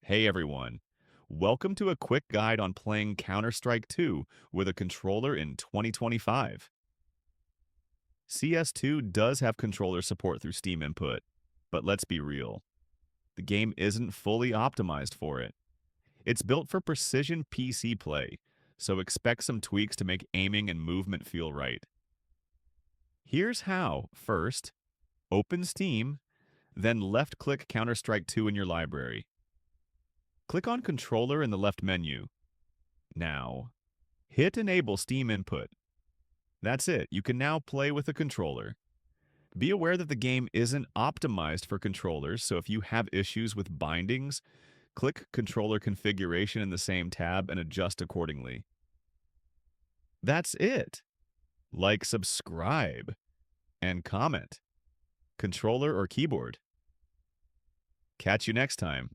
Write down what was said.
Hey everyone, welcome to a quick guide on playing Counter-Strike 2 with a controller in 2025. CS2 does have controller support through Steam input, but let's be real, the game isn't fully optimized for it. It's built for precision PC play, so expect some tweaks to make aiming and movement feel right. Here's how. First, open Steam, then left-click Counter-Strike 2 in your library. Click on Controller in the left menu. Now, hit Enable Steam Input. That's it. You can now play with a controller. Be aware that the game isn't optimized for controllers, so if you have issues with bindings, click Controller Configuration in the same tab and adjust accordingly. That's it. Like, subscribe, and comment. Controller or keyboard. Catch you next time.